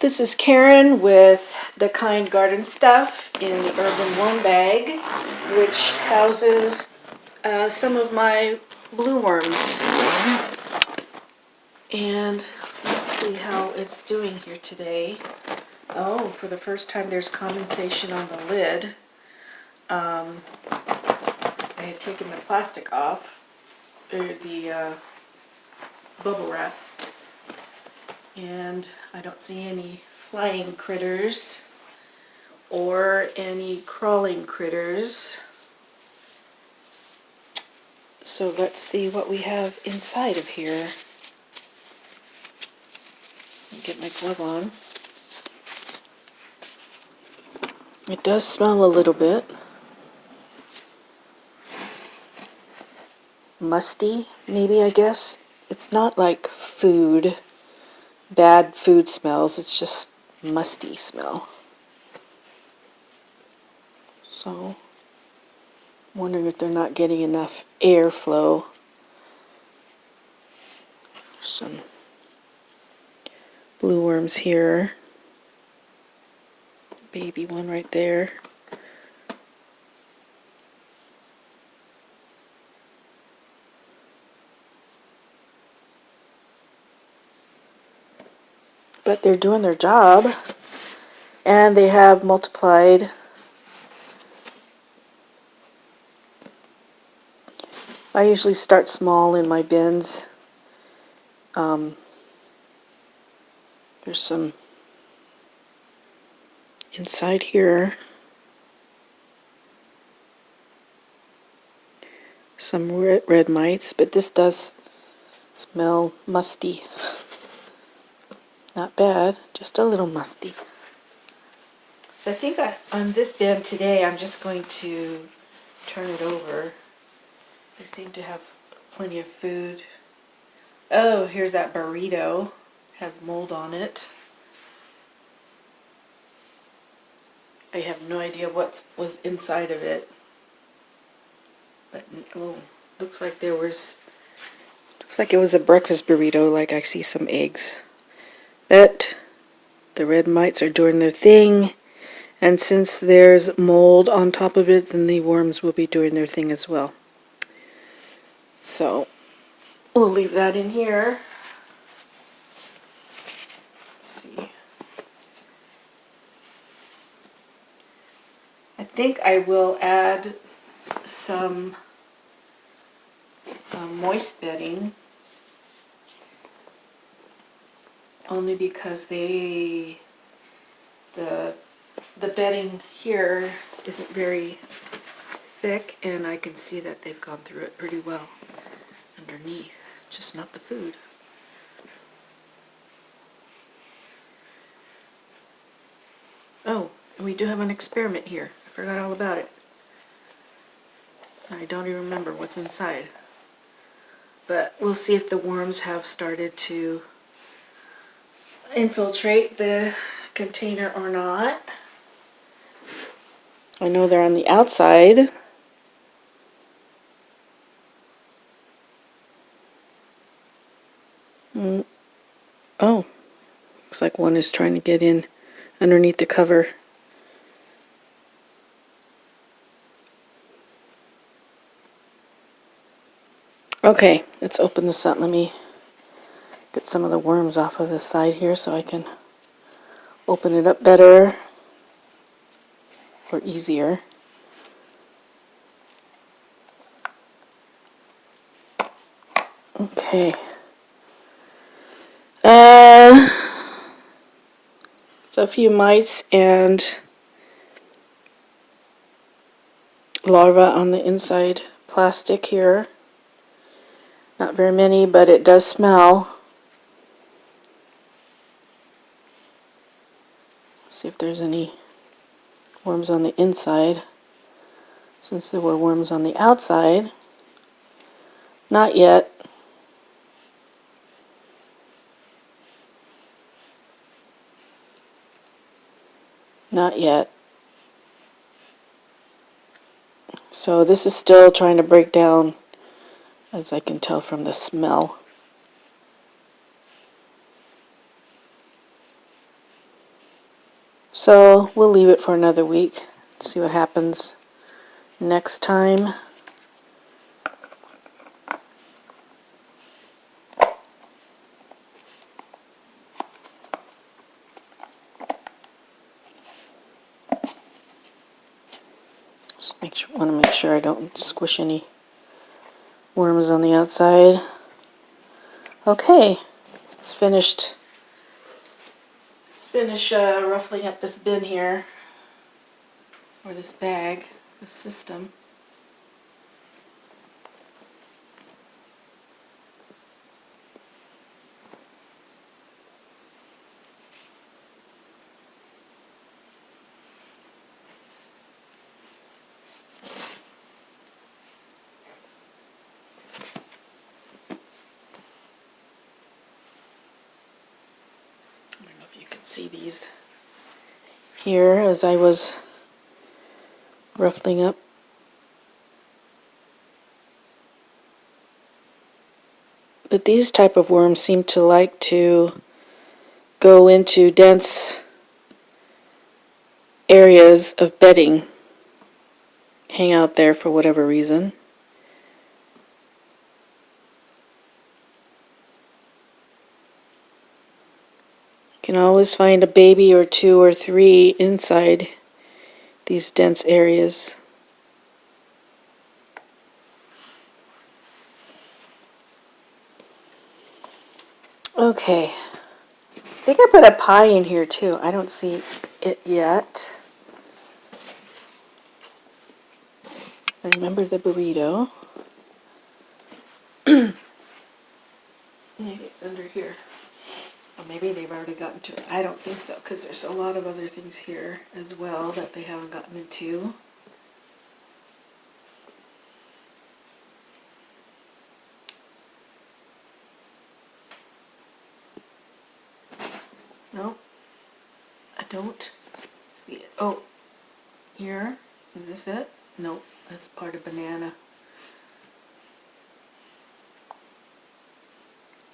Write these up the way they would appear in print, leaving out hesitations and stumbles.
This is Karen with the Kine Garden Stuff in the Urban Worm Bag, which houses some of my blue worms. And let's see how it's doing here today. Oh, for the first time there's condensation on the lid. I had taken the plastic off, or the bubble wrap, and I don't see any flying critters or any crawling critters. So let's see what we have inside of here. Get my glove on. It does smell a little bit musty, maybe, I guess. It's not like food, bad food smells, it's just musty smell. So, I'm wondering if they're not getting enough airflow. Some blue worms here. Baby one right there. But they're doing their job, and they have multiplied. I usually start small in my bins. There's some inside here. Some red mites, but this does smell musty. Not bad, just a little musty. So I think on this bin today I'm just going to turn it over. They seem to have plenty of food. Oh, here's that burrito. Has mold on it. I have no idea what was inside of it. But oh, looks like it was a breakfast burrito, like I see some eggs. But the red mites are doing their thing, and since there's mold on top of it, then the worms will be doing their thing as well. So we'll leave that in here. Let's see. I think I will add some moist bedding, only because the bedding here isn't very thick, and I can see that they've gone through it pretty well underneath, just not the food. Oh, and we do have an experiment here. I forgot all about it. I don't even remember what's inside. But we'll see if the worms have started to infiltrate the container or not. I know they're on the outside. Oh, looks like one is trying to get in underneath the cover. Okay, let's open this up. Let me get some of the worms off of this side here so I can open it up better or easier. Okay. So a few mites and larvae on the inside plastic here. Not very many, but it does smell. Let's see if there's any worms on the inside, since there were worms on the outside. Not yet. Not yet. So this is still trying to break down, as I can tell from the smell. So we'll leave it for another week. See what happens next time. Just want to make sure I don't squish any worms on the outside. Okay, it's finished. Let's finish ruffling up this bin here, or this bag, this system. I don't know if you can see these here as I was ruffling up. But these type of worms seem to like to go into dense areas of bedding, hang out there for whatever reason. You can always find a baby or two or three inside these dense areas. Okay, I think I put a pie in here too. I don't see it yet. I remember the burrito. Maybe it's under here. Or maybe they've already gotten to it. I don't think so, because there's a lot of other things here as well that they haven't gotten into. Nope, I don't see it. Oh, here. Is this it? Nope, that's part of banana.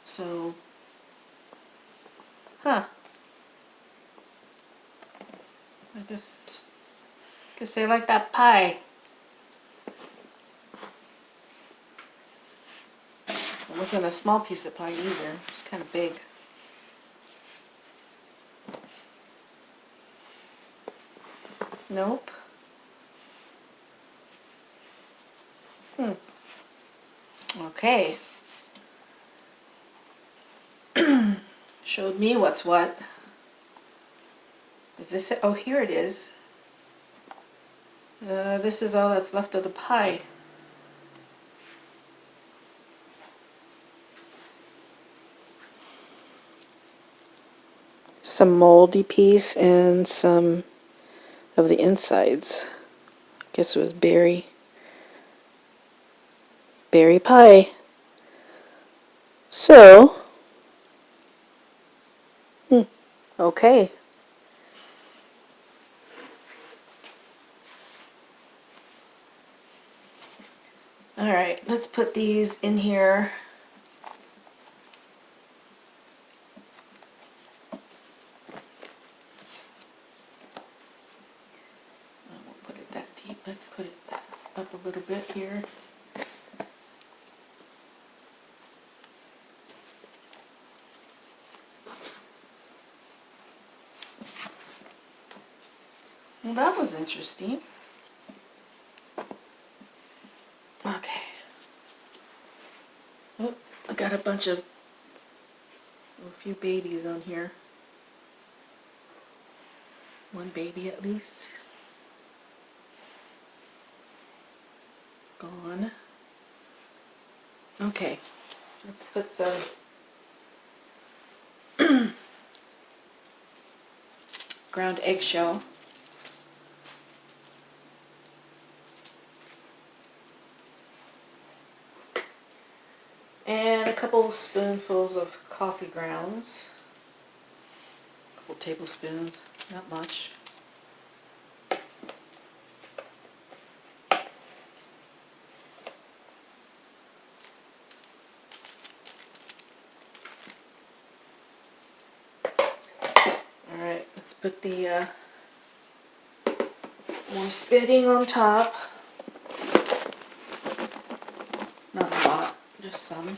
So, huh. I guess they like that pie. It wasn't a small piece of pie either. It was kind of big. Nope. Okay. Showed me what's what. Is this it? Oh, here it is. This is all that's left of the pie. Some moldy piece and some of the insides. I guess it was berry pie. So, okay. All right, let's put these in here. I won't put it that deep. Let's put it up a little bit here. Well, that was interesting. Okay. Oh, I got a few babies on here. One baby at least. Gone. Okay, let's put some ground eggshell. And a couple spoonfuls of coffee grounds. A couple tablespoons, not much. Alright, let's put the More bedding on top. Not a lot, just some.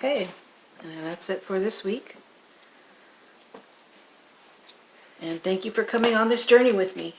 Okay, and that's it for this week. And thank you for coming on this journey with me.